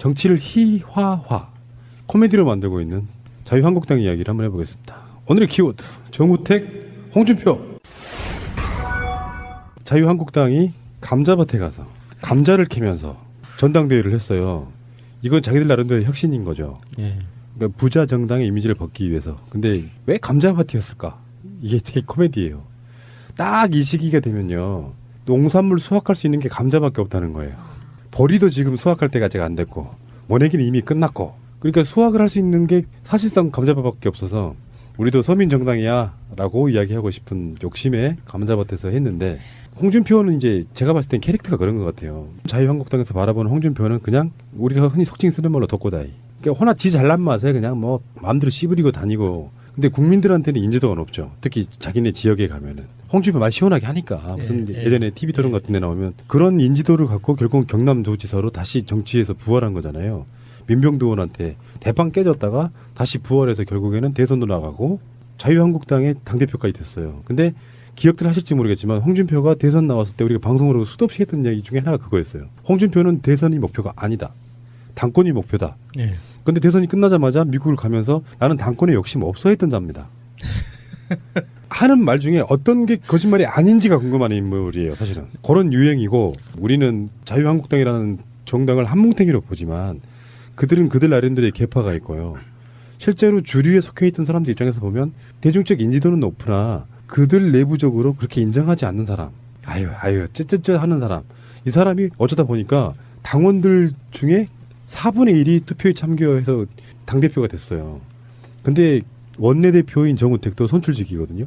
정치를 희화화, 코미디로 만들고 있는 자유한국당 이야기를 한번 해보겠습니다. 오늘의 키워드, 정우택, 홍준표. 자유한국당이 감자밭에 가서 감자를 캐면서 전당대회를 했어요. 이건 자기들 나름대로 혁신인 거죠. 예. 그러니까 부자 정당의 이미지를 벗기 위해서. 근데 왜 감자밭이었을까? 이게 되게 코미디예요. 딱 이 시기가 되면요, 농산물 수확할 수 있는 게 감자밖에 없다는 거예요. 보리도 지금 수확할 때가 아직 안 됐고, 모내기는 이미 끝났고, 그러니까 수확을 할 수 있는 게 사실상 감자밭밖에 없어서 우리도 서민 정당이야 라고 이야기하고 싶은 욕심에 감자밭에서 했는데, 홍준표는 이제 제가 봤을 땐 캐릭터가 그런 것 같아요. 자유한국당에서 바라보는 홍준표는 그냥 우리가 흔히 속칭 쓰는 말로 덕고다이. 그러니까 호나 지 잘난 맛에 그냥 뭐 마음대로 씨부리고 다니고, 근데 국민들한테는 인지도가 높죠. 특히 자기네 지역에 가면은 홍준표 말 시원하게 하니까 무슨 예전에 TV 토론 같은 데 나오면 그런 인지도를 갖고 결국 경남도지사로 다시 정치에서 부활한 거잖아요. 민병두 의원한테 대빵 깨졌다가 다시 부활해서 결국에는 대선도 나가고 자유한국당의 당대표까지 됐어요. 근데 기억들 하실지 모르겠지만 홍준표가 대선 나왔을 때 우리가 방송으로 수도 없이 했던 얘기 중에 하나가 그거였어요. 홍준표는 대선이 목표가 아니다. 당권이 목표다. 예. 근데 대선이 끝나자마자 미국을 가면서 나는 당권에 욕심 없어 했던 자입니다. 하는 말 중에 어떤 게 거짓말이 아닌지가 궁금한 인물이에요. 사실은. 그런 유행이고, 우리는 자유한국당이라는 정당을 한뭉탱이로 보지만 그들은 그들 나름대로의 계파가 있고요. 실제로 주류에 속해 있던 사람들 입장에서 보면 대중적 인지도는 높으나 그들 내부적으로 그렇게 인정하지 않는 사람, 아유 쯧쯧쯧 하는 사람, 이 사람이 어쩌다 보니까 당원들 중에 4분의 1이 투표에 참여해서 당대표가 됐어요. 근데 원내대표인 정우택도 선출직이거든요.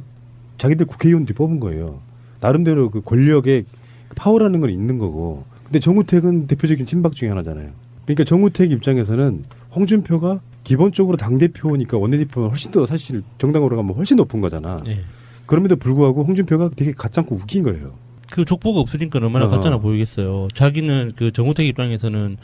자기들 국회의원들이 뽑은 거예요. 나름대로 그 권력의 파워라는 건 있는 거고. 근데 정우택은 대표적인 친박 중에 하나잖아요. 그러니까 정우택 입장에서는 홍준표가 기본적으로 당대표니까 원내대표는 훨씬 더 사실 정당으로 가면 훨씬 높은 거잖아. 예. 그럼에도 불구하고 홍준표가 되게 가짜고 웃긴 거예요. 그 족보가 없으니까 얼마나 가짜나 보이겠어요. 자기는 그 정우택 입장에서는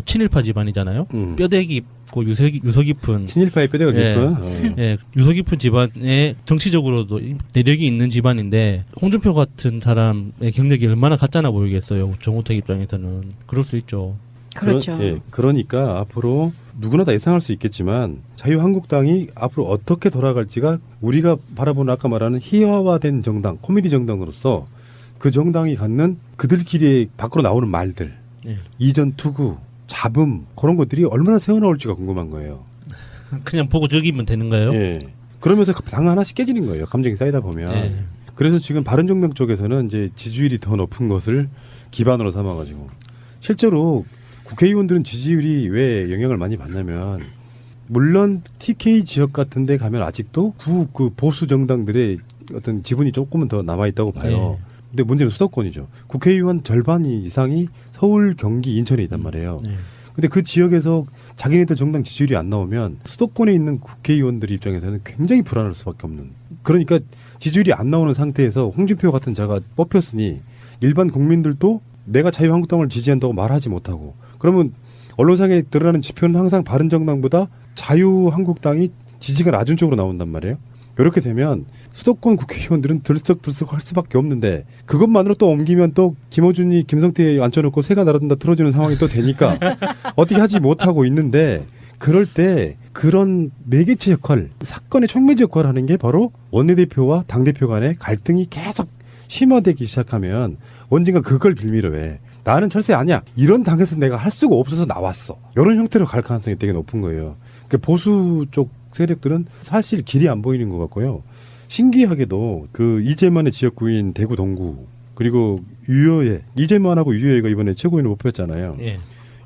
친일파 집안이잖아요. 뼈대기 있고 유서 깊은 친일파의 뼈대가 깊은. 예, 유서 깊은 집안에 정치적으로도 내력이 있는 집안인데 홍준표 같은 사람의 경력이 얼마나 가짜나 보이겠어요. 정우택 입장에서는 그럴 수 있죠. 그렇죠. 그러니까 앞으로 누구나 다 예상할 수 있겠지만 자유한국당이 앞으로 어떻게 돌아갈지가 우리가 바라보는 아까 말하는 희화화된 정당, 코미디 정당으로서 그 정당이 갖는 그들끼리 밖으로 나오는 말들, 예. 이전 투구, 잡음, 그런 것들이 얼마나 새어나올지가 궁금한 거예요. 그냥 보고 적이면 되는가요? 예. 그러면서 당 하나씩 깨지는 거예요. 감정이 쌓이다 보면. 예. 그래서 지금 바른정당 쪽에서는 이제 지지율이 더 높은 것을 기반으로 삼아가지고, 실제로 국회의원들은 지지율이 왜 영향을 많이 받냐면, 물론 TK 지역 같은 데 가면 아직도 그 보수 정당들의 어떤 지분이 조금은 더 남아있다고 봐요. 예. 근데 문제는 수도권이죠. 국회의원 절반 이상이 서울, 경기, 인천에 있단 말이에요. 예. 근데 그 지역에서 자기네들 정당 지지율이 안 나오면 수도권에 있는 국회의원들 입장에서는 굉장히 불안할 수밖에 없는. 그러니까 지지율이 안 나오는 상태에서 홍준표 같은 자가 뽑혔으니 일반 국민들도 내가 자유한국당을 지지한다고 말하지 못하고, 그러면 언론상에 드러나는 지표는 항상 바른정당보다 자유한국당이 지지가 낮은 쪽으로 나온단 말이에요. 이렇게 되면 수도권 국회의원들은 들썩들썩 할 수밖에 없는데, 그것만으로 또 옮기면 또 김어준이 김성태에 앉혀놓고 새가 날아든다 틀어주는 상황이 또 되니까 어떻게 하지 못하고 있는데, 그럴 때 그런 매개체 역할, 사건의 촉매제 역할을 하는 게 바로 원내대표와 당대표 간의 갈등이 계속 심화되기 시작하면 언젠가 그걸 빌미로 해. 나는 철새 아니야. 이런 당에서 내가 할 수가 없어서 나왔어. 이런 형태로 갈 가능성이 되게 높은 거예요. 그러니까 보수 쪽 세력들은 사실 길이 안 보이는 것 같고요. 신기하게도 그 이재만의 지역구인 대구 동구, 그리고 유여회, 이재만하고 유여회가 이번에 최고위원을 뽑혔잖아요. 예.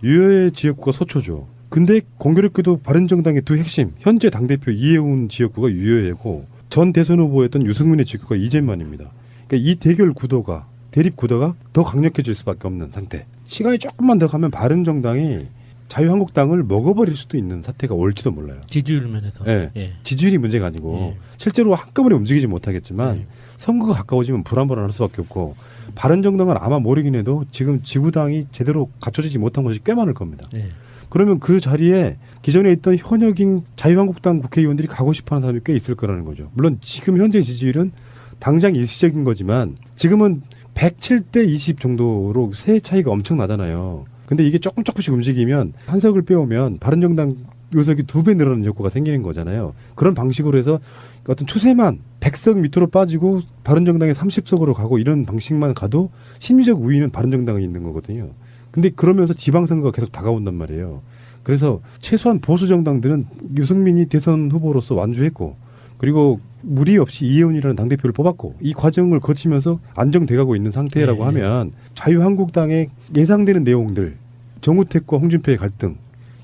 유여회 지역구가 서초죠. 근데 공교롭게도 바른정당의 두 핵심, 현재 당대표 이해운 지역구가 유여회고 전 대선 후보였던 유승민의 지역구가 이재만입니다. 그러니까 이 대결 구도가, 대립 구도가 더 강력해질 수밖에 없는 상태. 시간이 조금만 더 가면 바른정당이 자유한국당을 먹어버릴 수도 있는 사태가 올지도 몰라요. 지지율 면에서. 예. 예. 지지율이 문제가 아니고 예. 실제로 한꺼번에 움직이지 못하겠지만 예. 선거가 가까워지면 불안불안할 수밖에 없고, 바른정당은 아마 모르긴 해도 지금 지구당이 제대로 갖춰지지 못한 것이 꽤 많을 겁니다. 예. 그러면 그 자리에 기존에 있던 현역인 자유한국당 국회의원들이 가고 싶어하는 사람이 꽤 있을 거라는 거죠. 물론 지금 현재 지지율은 당장 일시적인 거지만 지금은 107대 20 정도로 세 차이가 엄청 나잖아요. 근데 이게 조금씩 움직이면 한석을 빼오면 바른정당 의석이 2배 늘어나는 효과가 생기는 거잖아요. 그런 방식으로 해서 어떤 추세만 100석 밑으로 빠지고 바른정당이 30석으로 가고 이런 방식만 가도 심리적 우위는 바른정당에 있는 거거든요. 근데 그러면서 지방선거가 계속 다가온단 말이에요. 그래서 최소한 보수 정당들은 유승민이 대선 후보로서 완주했고 그리고 무리 없이 이혜훈이라는 당대표를 뽑았고 이 과정을 거치면서 안정돼가고 있는 상태라고 하면 자유한국당의 예상되는 내용들 정우택과 홍준표의 갈등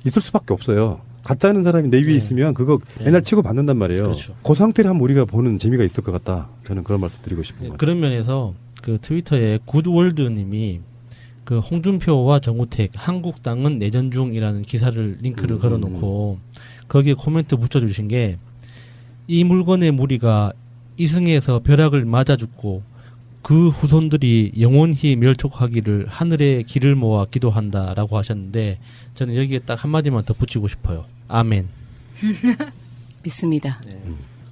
있을 수밖에 없어요. 가짜는 사람이 내 위에 있으면 그거 맨날 치고 받는단 말이에요. 그렇죠. 그 상태를 한번 우리가 보는 재미가 있을 것 같다. 저는 그런 말씀 드리고 싶은 거예요. 그런 면에서 그 트위터에 굿월드님이 그 홍준표와 정우택 한국당은 내전 중이라는 기사를 링크를 걸어놓고 거기에 코멘트 붙여주신 게 이 물건의 무리가 이승에서 벼락을 맞아 죽고 그 후손들이 영원히 멸족하기를 하늘에 길을 모아 기도한다라고 하셨는데 저는 여기에 딱 한마디만 더 붙이고 싶어요. 아멘. 믿습니다.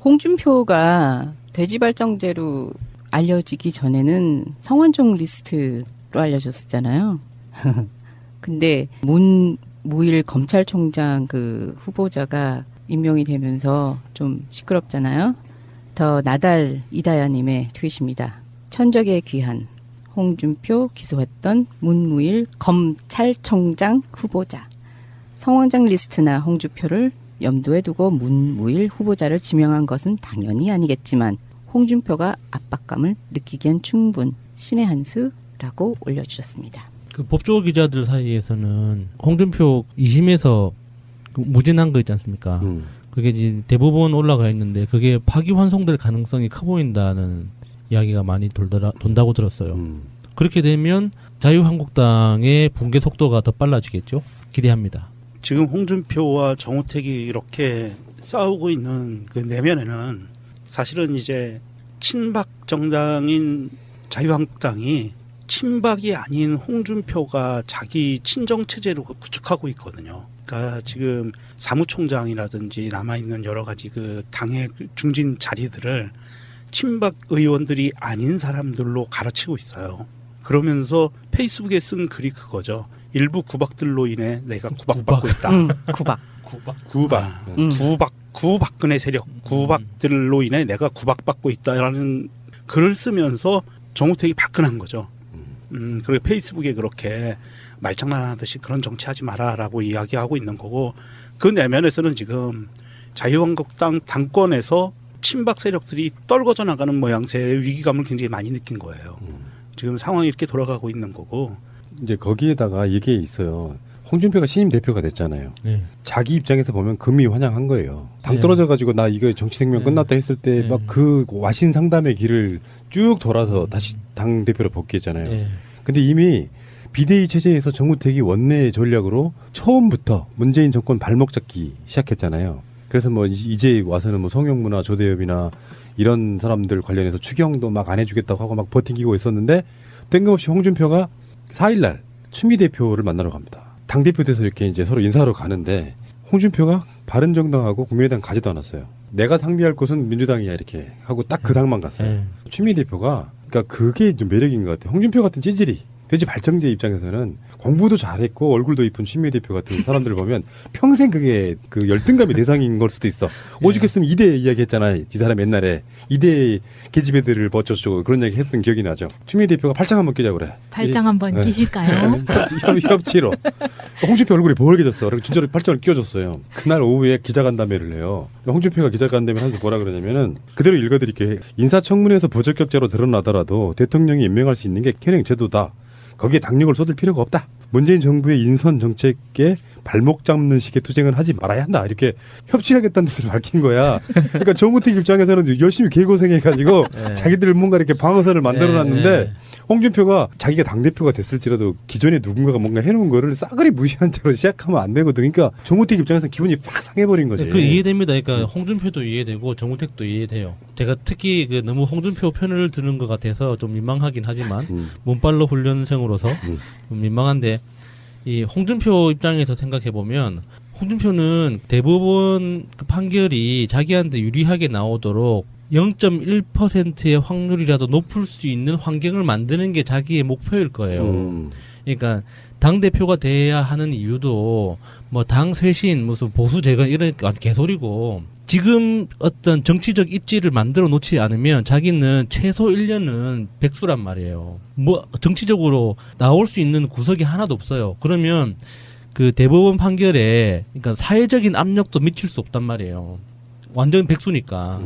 홍준표가 돼지발정제로 알려지기 전에는 성완종 리스트로 알려졌었잖아요. 근데 문무일 검찰총장 그 후보자가 임명이 되면서 좀 시끄럽잖아요. 더 나달 이다야님의 트윗입니다. 천적의 귀한 홍준표 기소했던 문무일 검찰총장 후보자. 성완종 리스트나 홍준표를 염두에 두고 문무일 후보자를 지명한 것은 당연히 아니겠지만 홍준표가 압박감을 느끼기엔 충분 신의 한 수라고 올려주셨습니다. 그 법조 기자들 사이에서는 홍준표 2심에서 그 무죄 난 거 있지 않습니까? 그게 이제 대법원 올라가 있는데 그게 파기환송될 가능성이 커 보인다는 이야기가 많이 돈다고 들었어요. 그렇게 되면 자유한국당의 붕괴 속도가 더 빨라지겠죠? 기대합니다. 지금 홍준표와 정우택이 이렇게 싸우고 있는 그 내면에는 사실은 이제 친박 정당인 자유한국당이 친박이 아닌 홍준표가 자기 친정 체제로 구축하고 있거든요. 그러니까 지금 사무총장이라든지 남아있는 여러 가지 그 당의 중진 자리들을 친박 의원들이 아닌 사람들로 갈아치고 있어요. 그러면서 페이스북에 쓴 글이 그거죠. 일부 구박들로 인해 내가 구박받고 있다. 구박. 구박근혜 세력, 구박들로 인해 내가 구박받고 있다라는 글을 쓰면서 정우택이 발끈한 거죠. 그리고 페이스북에 그렇게 말장난하듯이 그런 정치하지 마라라고 이야기하고 있는 거고 그 내면에서는 지금 자유한국당 당권에서 친박 세력들이 떨궈져 나가는 모양새의 위기감을 굉장히 많이 느낀 거예요. 지금 상황이 이렇게 돌아가고 있는 거고 이제 거기에다가 이게 있어요. 홍준표가 신임 대표가 됐잖아요. 네. 자기 입장에서 보면 금이 환영한 거예요. 당 네. 떨어져가지고 나 이거 정치 생명 끝났다 했을 때 막 그 와신 상담의 길을 쭉 돌아서 다시 당 대표로 복귀했잖아요. 네. 근데 이미 비대위 체제에서 정우택이 원내 전략으로 처음부터 문재인 정권 발목 잡기 시작했잖아요. 그래서 뭐 이제 와서는 뭐 성형무나 조대엽이나 이런 사람들 관련해서 추경도 막 안 해주겠다고 하고 막 버티기고 있었는데 뜬금없이 홍준표가 4일날 추미 대표를 만나러 갑니다. 당대표 돼서 이렇게 이제 서로 인사하러 가는데 홍준표가 바른정당하고 국민의당 가지도 않았어요. 내가 상대할 곳은 민주당이야 이렇게 하고 딱 그 당만 갔어요. 추미 대표가 그러니까 그게 좀 매력인 것 같아요. 홍준표 같은 찌질이 돼지 발정제 입장에서는 공부도 잘했고 얼굴도 이쁜 추미애 대표 같은 사람들을 보면 평생 그게 그 열등감의 대상인 걸 수도 있어. 오죽했으면 이대 이야기했잖아. 이 사람 옛날에 이대 계집애들을 뭐 어쩌고 그런 얘기 했던 기억이 나죠. 추미애 대표가 팔짱 한번 끼자 그래. 팔짱 한번 끼실까요? 협치로. 홍준표 얼굴이 벌개졌어. 그리고 진짜로 팔짱을 끼워줬어요. 그날 오후에 기자간담회를 해요. 홍준표가 기자간담회 하면서 뭐라 그러냐면은 그대로 읽어드릴게요. 인사청문회에서 부적격자로 드러나더라도 대통령이 임명할 수 있는 게 현행 제도다. 거기에 당력을 쏟을 필요가 없다. 문재인 정부의 인선 정책에 발목 잡는 식의 투쟁은 하지 말아야 한다. 이렇게 협치하겠다는 뜻을 밝힌 거야. 그러니까 정우택 입장에서는 열심히 개고생해가지고 자기들 뭔가 이렇게 방어선을 만들어놨는데 홍준표가 자기가 당대표가 됐을지라도 기존에 누군가가 뭔가 해놓은 거를 싸그리 무시한 채로 시작하면 안 되거든. 그러니까 정우택 입장에서 기분이 팍 상해버린 거지. 그 이해됩니다. 그러니까 홍준표도 이해되고 정우택도 이해돼요. 제가 특히 그 너무 홍준표 편을 드는 것 같아서 좀 민망하긴 하지만 문발로 훈련생으로서 좀 민망한데 이 홍준표 입장에서 생각해 보면 홍준표는 대법원 그 판결이 자기한테 유리하게 나오도록 0.1%의 확률이라도 높을 수 있는 환경을 만드는 게 자기의 목표일 거예요. 그러니까 당 대표가 돼야 하는 이유도 뭐 당 쇄신, 무슨 보수 재건 이런 개소리고 지금 어떤 정치적 입지를 만들어 놓지 않으면 자기는 최소 1년은 백수란 말이에요. 뭐 정치적으로 나올 수 있는 구석이 하나도 없어요. 그러면 그 대법원 판결에 그러니까 사회적인 압력도 미칠 수 없단 말이에요. 완전 백수니까.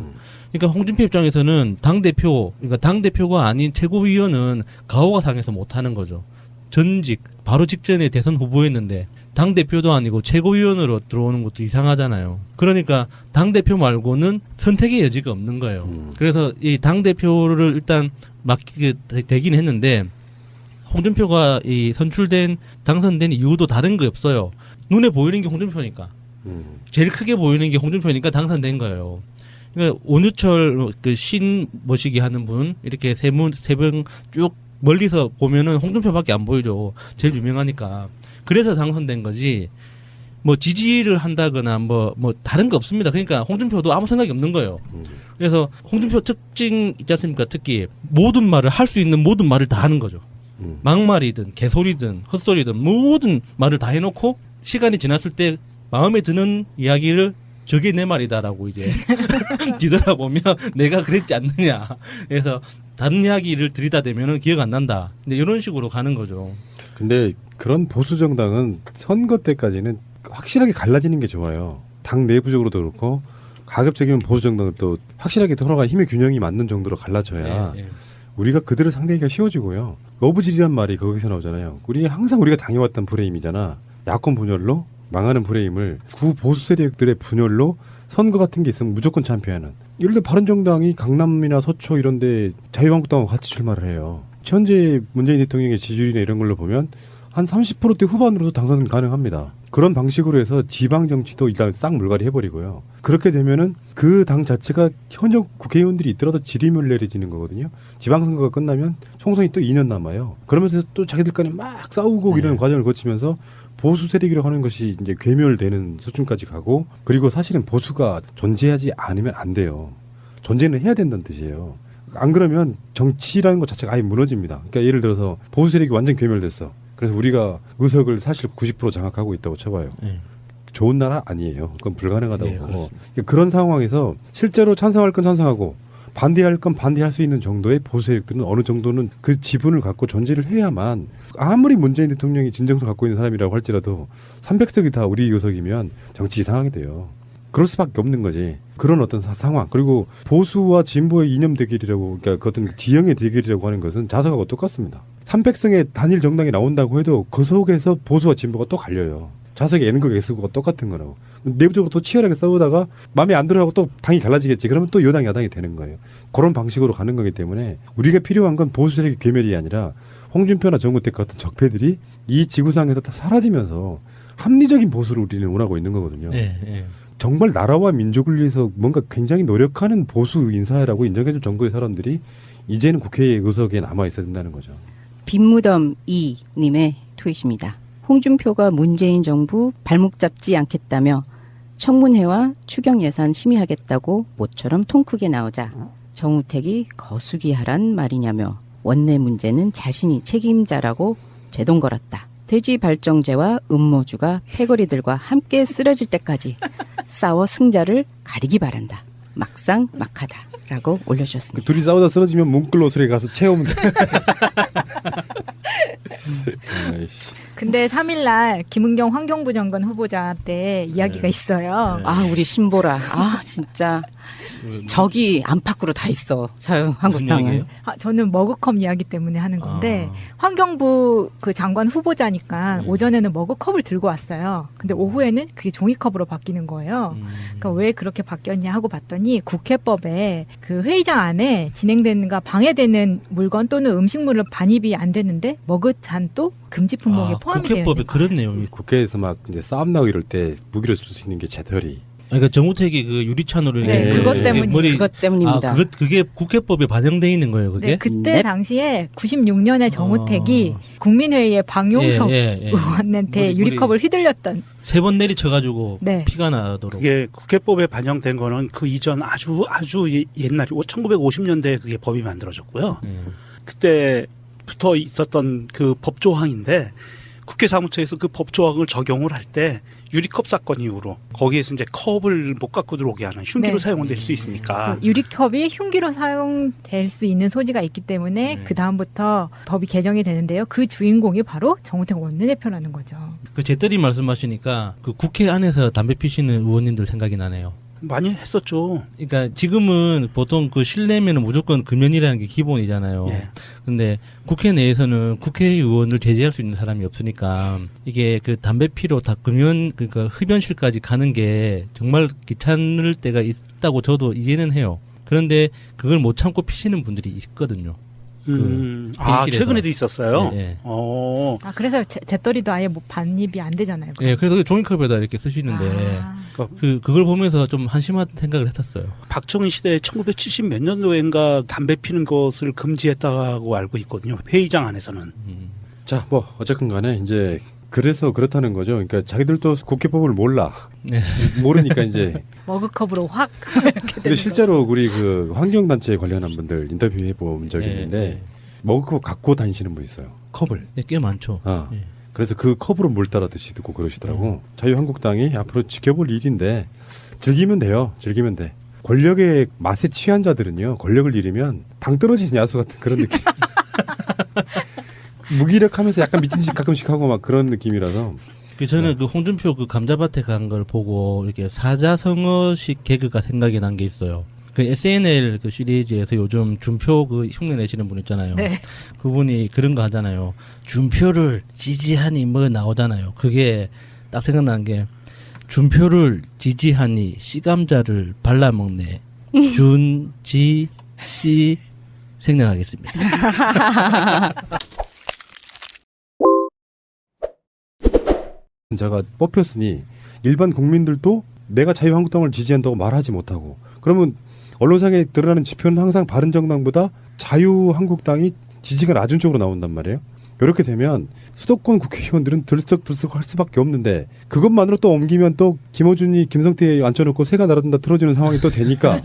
그러니까 홍준표 입장에서는 그러니까 당 대표가 아닌 최고위원은 가오가 상해서 못 하는 거죠. 전직 바로 직전에 대선 후보였는데 당 대표도 아니고 최고위원으로 들어오는 것도 이상하잖아요. 그러니까 당 대표 말고는 선택의 여지가 없는 거예요. 그래서 이 당 대표를 일단 맡기게 되긴 했는데 홍준표가 이 당선된 이유도 다른 거 없어요. 눈에 보이는 게 홍준표니까. 제일 크게 보이는 게 홍준표니까 당선된 거예요. 그러니까 온유철 그 신모시기 하는 분 이렇게 세 명 쭉 멀리서 보면은 홍준표밖에 안 보이죠. 제일 유명하니까. 그래서 당선된 거지. 뭐 지지를 한다거나 뭐 다른 거 없습니다. 그러니까 홍준표도 아무 생각이 없는 거예요. 그래서 홍준표 특징 있지 않습니까? 특히 모든 말을 할 수 있는 모든 말을 다 하는 거죠. 막말이든 개소리든 헛소리든 모든 말을 다 해놓고 시간이 지났을 때 마음에 드는 이야기를 저게 내 말이다라고 이제 뒤돌아보면 내가 그랬지 않느냐. 그래서 다른 이야기를 들이다대면은 기억 안 난다. 근데 이런 식으로 가는 거죠. 근데 그런 보수 정당은 선거 때까지는 확실하게 갈라지는 게 좋아요. 당 내부적으로도 그렇고 가급적이면 보수 정당은 또 확실하게 서로가 힘의 균형이 맞는 정도로 갈라져야 예, 예. 우리가 그들을 상대하기가 쉬워지고요. 어부질이란 말이 거기서 나오잖아요. 항상 우리가 당해왔던 프레임이잖아. 야권 분열로 망하는 프레임을 구보수 세력들의 분열로 선거 같은 게 있으면 무조건 참패하는. 예를 들어 바른정당이 강남이나 서초 이런 데 자유한국당하고 같이 출마를 해요. 현재 문재인 대통령의 지지율이나 이런 걸로 보면 한 30%대 후반으로도 당선 가능합니다. 그런 방식으로 해서 지방 정치도 일단 싹 물갈이 해버리고요. 그렇게 되면은 그 당 자체가 현역 국회의원들이 있더라도 지리멸렬해지는 거거든요. 지방선거가 끝나면 총선이 또 2년 남아요. 그러면서 또 자기들 간에 막 싸우고 이러는 과정을 거치면서 보수 세력이라고 하는 것이 이제 괴멸되는 수준까지 가고, 그리고 사실은 보수가 존재하지 않으면 안 돼요. 존재는 해야 된다는 뜻이에요. 안 그러면 정치라는 것 자체가 아예 무너집니다. 그러니까 예를 들어서 보수 세력이 완전 괴멸됐어. 그래서 우리가 의석을 사실 90% 장악하고 있다고 쳐봐요. 좋은 나라 아니에요. 그건 불가능하다고 보고. 그러니까 그런 상황에서 실제로 찬성할 건 찬성하고 반대할 건 반대할 수 있는 정도의 보수 세력들은 어느 정도는 그 지분을 갖고 존재를 해야만, 아무리 문재인 대통령이 진정성 갖고 있는 사람이라고 할지라도 300석이 다 우리 의석이면 정치 이상하게 돼요. 그럴 수밖에 없는 거지. 그런 어떤 상황. 그리고 보수와 진보의 이념 대결이라고, 그러니까 그 어떤 지형의 대결이라고 하는 것은 자석하고 똑같습니다. 300석의 단일 정당이 나온다고 해도 그 속에서 보수와 진보가 또 갈려요. 자석의 N극 S극과 똑같은 거라고. 내부적으로 또 치열하게 싸우다가 마음에 안 들어하고 또 당이 갈라지겠지. 그러면 또 여당 야당이 되는 거예요. 그런 방식으로 가는 거기 때문에 우리가 필요한 건 보수 세력의 괴멸이 아니라 홍준표나 정우택 같은 적폐들이 이 지구상에서 다 사라지면서 합리적인 보수를 우리는 원하고 있는 거거든요. 정말 나라와 민족을 위해서 뭔가 굉장히 노력하는 보수 인사라고 인정해줄 정도의 사람들이 이제는 국회의 의석에 남아 있어야 된다는 거죠. 빈무덤 2님의 트윗입니다. 홍준표가 문재인 정부 발목 잡지 않겠다며 청문회와 추경 예산 심의하겠다고 모처럼 통 크게 나오자 정우택이 거수기하란 말이냐며 원내 문제는 자신이 책임자라고 제동 걸었다. 돼지 발정제와 음모주가 패거리들과 함께 쓰러질 때까지 싸워 승자를 가리기 바란다. 막상 막하다라고 올려주셨습니다. 둘이 싸우다 쓰러지면 뭉클로스에 가서 채우면 돼. 근데 3일날 김은경 환경부 장관 후보자 때 이야기가 있어요. 아, 우리 신보라. 아, 진짜 저기 안팎으로 다 있어. 자유한국당은. 저는 머그컵 이야기 때문에 하는 건데 환경부 그 장관 후보자니까 오전에는 머그컵을 들고 왔어요. 근데 오후에는 그게 종이컵으로 바뀌는 거예요. 그러니까 왜 그렇게 바뀌었냐 하고 봤더니 국회법에 그 회의장 안에 진행되는가 방해되는 물건 또는 음식물을 반입이 안 되는데 머그잔도 금지 품목에 포함이 되어 있는 국회법에 그런 내용이. 국회에서 막 이제 싸움 나고 이럴 때 무기로 쓸 수 있는 게 재떨이. 그러니까 정우택이 그 유리찬으로 그것 때문이 그것 때문입니다. 그게 국회법에 반영돼 있는 거예요, 그게? 네, 그때 네. 당시에 96년에 정우택이 국민회의에 방용석 의원한테 유리컵을 휘둘렸던 3번 내리쳐가지고 네. 피가 나도록. 그게 국회법에 반영된 거는 그 이전 아주 옛날 1950년대에 그게 법이 만들어졌고요. 그때부터 있었던 그 법 조항인데 국회 사무처에서 그 법 조항을 적용을 할 때 유리컵 사건 이후로 거기에서 이제 컵을 못 갖고 들어오게 하는 흉기로 네. 사용될 수 있으니까 유리컵이 흉기로 사용될 수 있는 소지가 있기 때문에 네. 그 다음부터 법이 개정이 되는데요. 그 주인공이 바로 정우택 원내대표라는 거죠. 그 제떨이 말씀하시니까 그 국회 안에서 담배 피시는 의원님들 생각이 나네요. 많이 했었죠. 그러니까 지금은 보통 그 실내면은 무조건 금연이라는 게 기본이잖아요. 예. 근데 국회 내에서는 국회의원을 제재할 수 있는 사람이 없으니까 이게 그 담배 피로 다 금연 그러니까 흡연실까지 가는 게 정말 귀찮을 때가 있다고 저도 이해는 해요. 그런데 그걸 못 참고 피시는 분들이 있거든요. 회의실에서. 최근에도 있었어요. 예, 예. 그래서 재떨이도 아예 뭐 반입이 안 되잖아요. 예, 그래서 종이컵에다 이렇게 쓰시는데 아, 그걸 보면서 좀 한심한 생각을 했었어요. 박정희 시대에 1970 몇 년도인가 담배 피는 것을 금지했다고 알고 있거든요. 회의장 안에서는. 자, 뭐 어쨌든 간에 이제 그래서 그렇다는 거죠. 그러니까 자기들도 국회법을 몰라. 네. 모르니까 이제. 머그컵으로 확 이렇게 근데 되는 실제로 우리 그 환경단체에 관련한 분들 인터뷰해 본 적이 예, 있는데 예. 머그컵 갖고 다니시는 분 있어요. 컵을. 네, 꽤 많죠. 예. 그래서 그 컵으로 물 따라 드시고 그러시더라고. 자유한국당이 앞으로 지켜볼 일인데 즐기면 돼요. 즐기면 돼. 권력의 맛에 취한 자들은요. 권력을 잃으면 당 떨어진 야수 같은 그런 느낌. 무기력하면서 약간 미친 짓 가끔씩 하고 막 그런 느낌이라서. 그 저는 그 홍준표 그 감자밭에 간 걸 보고 이렇게 사자성어식 개그가 생각이 난 게 있어요. 그 SNL 그 시리즈에서 요즘 준표 그 흉내 내시는 분 있잖아요. 네. 그분이 그런 거 하잖아요. 준표를 지지하니 뭐 나오잖아요. 그게 딱 생각나는 게 준표를 지지하니 씨감자를 발라먹네. 준지 씨 생략하겠습니다. 자가 뽑혔으니 일반 국민들도 내가 자유한국당을 지지한다고 말하지 못하고 그러면 언론상에 드러나는 지표는 항상 바른정당보다 자유한국당이 지지가 낮은 쪽으로 나온단 말이에요. 이렇게 되면 수도권 국회의원들은 들썩들썩 할 수밖에 없는데 그것만으로 또 옮기면 또 김어준이 김성태에 앉혀놓고 새가 날아든다 틀어주는 상황이 또 되니까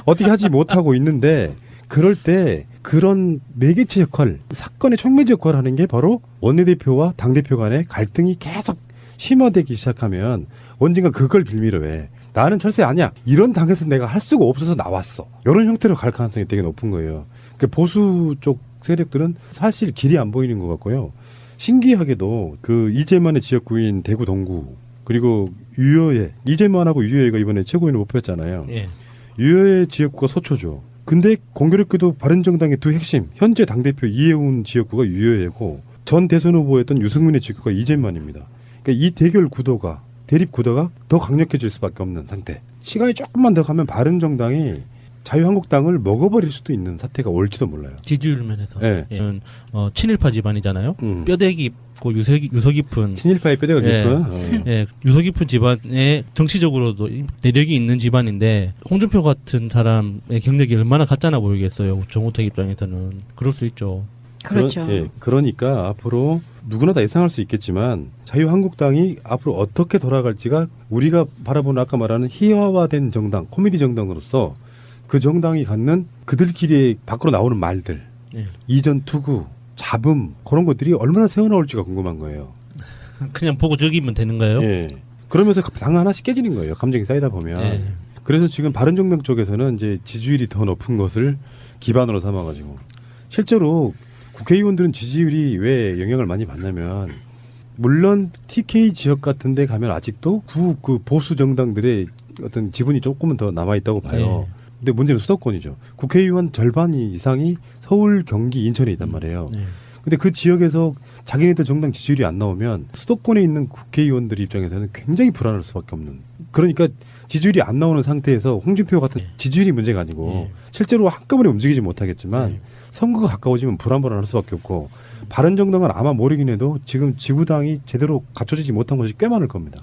어떻게 하지 못하고 있는데 그럴 때 그런 매개체 역할, 사건의 촉매제 역할을 하는 게 바로 원내대표와 당대표 간의 갈등이 계속 심화되기 시작하면 언젠가 그걸 빌미로 해. 나는 철새 아니야. 이런 당에서 내가 할 수가 없어서 나왔어. 이런 형태로 갈 가능성이 되게 높은 거예요. 그러니까 보수 쪽 세력들은 사실 길이 안 보이는 것 같고요. 신기하게도 그 이재만의 지역구인 대구 동구 그리고 유여회 이재만하고 유여회가 이번에 최고위원을 뽑혔잖아요. 예. 유여회 지역구가 서초죠. 근데 공교롭게도 바른정당의 두 핵심 현재 당대표 이해운 지역구가 유여회고 전 대선 후보였던 유승민의 지역구가 이재만입니다. 그러니까 이 대결 구도가 대립 구도가 더 강력해질 수밖에 없는 상태. 시간이 조금만 더 가면 바른정당이 자유한국당을 먹어버릴 수도 있는 사태가 올지도 몰라요. 지지율 면에서. 네. 예. 친일파 집안이잖아요. 뼈대 깊고 유서 깊은. 친일파의 뼈대가 예. 깊은. 예, 유서 깊은 집안에 정치적으로도 내력이 있는 집안인데 홍준표 같은 사람의 경력이 얼마나 가짜나 보이겠어요. 정우택 입장에서는 그럴 수 있죠. 그렇죠. 그러니까 앞으로 누구나 다 예상할 수 있겠지만 자유한국당이 앞으로 어떻게 돌아갈지가 우리가 바라보는 아까 말하는 희화화된 정당, 코미디 정당으로서 그 정당이 갖는 그들끼리 밖으로 나오는 말들, 예. 이전 투구, 잡음 그런 것들이 얼마나 새어나올지가 궁금한 거예요. 그냥 보고 적이면 되는 거예요? 예. 그러면서 당 하나씩 깨지는 거예요. 감정이 쌓이다 보면. 예. 그래서 지금 바른정당 쪽에서는 이제 지지율이 더 높은 것을 기반으로 삼아가지고 실제로 국회의원들은 지지율이 왜 영향을 많이 받냐면 물론 TK 지역 같은 데 가면 아직도 그 보수 정당들의 어떤 지분이 조금은 더 남아있다고 봐요. 네. 근데 문제는 수도권이죠. 국회의원 절반 이상이 서울, 경기, 인천에 있단 말이에요. 네. 근데 그 지역에서 자기네들 정당 지지율이 안 나오면 수도권에 있는 국회의원들 입장에서는 굉장히 불안할 수밖에 없는. 그러니까 지지율이 안 나오는 상태에서 홍준표 같은 지지율이 문제가 아니고 실제로 한꺼번에 움직이지 못하겠지만 선거가 가까워지면 불안할 수밖에 없고 바른정당은 아마 모르긴 해도 지금 지구당이 제대로 갖춰지지 못한 것이 꽤 많을 겁니다.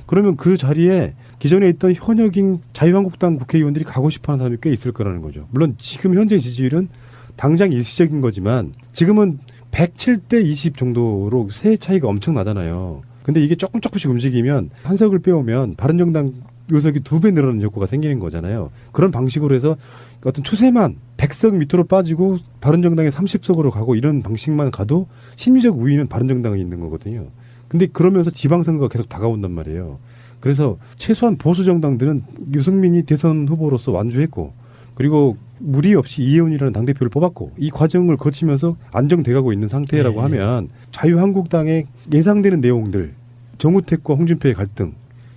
그러면 그 자리에 기존에 있던 현역인 자유한국당 국회의원들이 가고 싶어하는 사람이 꽤 있을 거라는 거죠. 물론 지금 현재 지지율은 당장 일시적인 거지만 지금은 107대 20 정도로 세 차이가 엄청 나잖아요. 근데 이게 조금씩 움직이면 한석을 빼오면 바른정당 의석이 2배 늘어나는 효과가 생기는 거잖아요. 그런 방식으로 해서 어떤 추세만 100석 밑으로 빠지고 바른정당에 30석으로 가고 이런 방식만 가도 심리적 우위는 바른정당에 있는 거거든요. 근데 그러면서 지방선거가 계속 다가온단 말이에요. 그래서 최소한 보수 정당들은 유승민이 대선 후보로서 완주했고 그리고 무리 없이 이혜훈이라는 당대표를 뽑았고 이 과정을 거치면서 안정돼가고 있는 상태라고 네. 하면 자유한국당의 예상되는 내용들 정우택과 홍준표의 갈등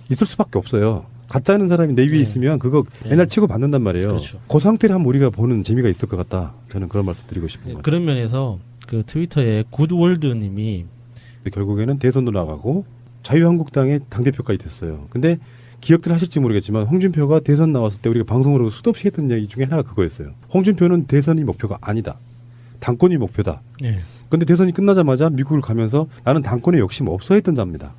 있을 수밖에 없어요. 가짜는 사람이 내 위에 네. 있으면 그거 네. 맨날 치고 받는단 말이에요. 그렇죠. 그 상태를 한번 우리가 보는 재미가 있을 것 같다. 저는 그런 말씀 드리고 싶은 거예요. 그런 면에서 그 트위터에 굿월드님이 결국에는 대선도 나가고 자유한국당의 당대표까지 됐어요. 근데 기억들 하실지 모르겠지만 홍준표가 대선 나왔을 때 우리가 방송으로 수도 없이 했던 얘기 중에 하나가 그거였어요. 홍준표는 대선이 목표가 아니다. 당권이 목표다. 예. 근데 대선이 끝나자마자 미국을 가면서 나는 당권에 욕심 없어 했던 자입니다.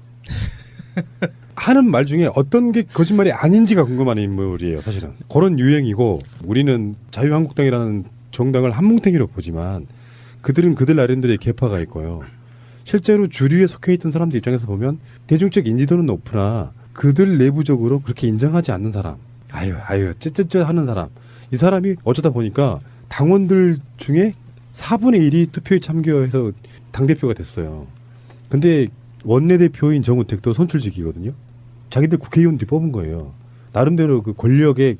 하는 말 중에 어떤 게 거짓말이 아닌지가 궁금한 인물이에요. 사실은. 그런 유행이고 우리는 자유한국당이라는 정당을 한뭉탱이로 보지만 그들은 그들 나름대로의 계파가 있고요. 실제로 주류에 속해 있던 사람들 입장에서 보면 대중적 인지도는 높으나 그들 내부적으로 그렇게 인정하지 않는 사람. 아유 쯧쯧쯧 하는 사람. 이 사람이 어쩌다 보니까 당원들 중에 4분의 1이 투표에 참여해서 당대표가 됐어요. 근데 원내대표인 정우택도 선출직이거든요. 자기들 국회의원들이 뽑은 거예요. 나름대로 그 권력의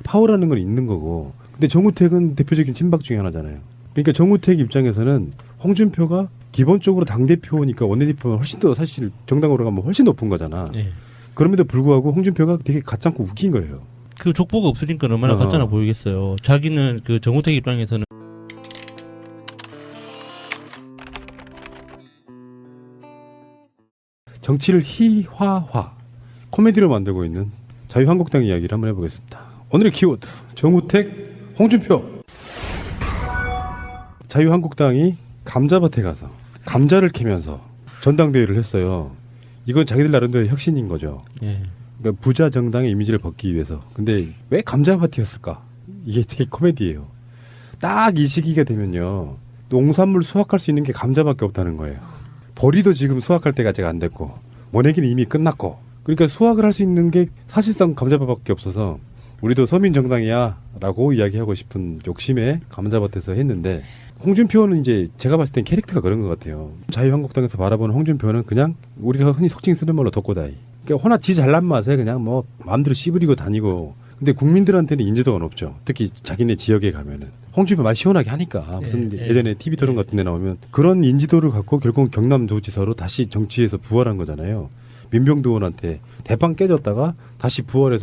파워라는 건 있는 거고. 근데 정우택은 대표적인 친박 중에 하나잖아요. 그러니까 정우택 입장에서는 홍준표가 기본적으로 당대표니까 원내대표는 훨씬 더 사실 정당으로 가면 훨씬 높은 거잖아. 예. 그럼에도 불구하고 홍준표가 되게 가짜고 웃긴 거예요. 그 족보가 없으니까 얼마나 가짜나 보이겠어요. 자기는 그 정우택 입장에서는 정치를 희화화, 코미디로 만들고 있는 자유한국당 이야기를 한번 해보겠습니다. 오늘의 키워드, 정우택, 홍준표. 자유한국당이 감자밭에 가서 감자를 캐면서 전당대회를 했어요. 이건 자기들 나름대로 혁신인 거죠. 예. 그러니까 부자 정당의 이미지를 벗기 위해서. 근데 왜 감자밭이었을까? 이게 되게 코미디예요. 딱 이 시기가 되면요. 농산물 수확할 수 있는 게 감자밖에 없다는 거예요. 보리도 지금 수확할 때가 아직 안 됐고 모내기는 이미 끝났고 그러니까 수확을 할 수 있는 게 사실상 감자밭밖에 없어서 우리도 서민 정당이야 라고 이야기하고 싶은 욕심에 감자밭에서 했는데 홍준표는 이제 제가 봤을 땐 캐릭터가 그런 것 같아요. 자유한국당에서 바라보는 홍준표는 그냥 우리가 흔히 속칭 쓰는 말로 덕고다이. 그러니까 허나 지 잘난 맛에 그냥 뭐 마음대로 씨부리고 다니고 근데 국민들한테는 인지도가 높죠. 특히 자기네 지역에 가면은 홍준표 말 시원하게 하니까 무슨 예전에 TV 토론 같은 데 나오면 그런 인지도를 갖고 결국 경남도지사로 다시 정치에서 부활한 거잖아요. 민병두 의원한테 대빵 깨졌다가 다시 부활해서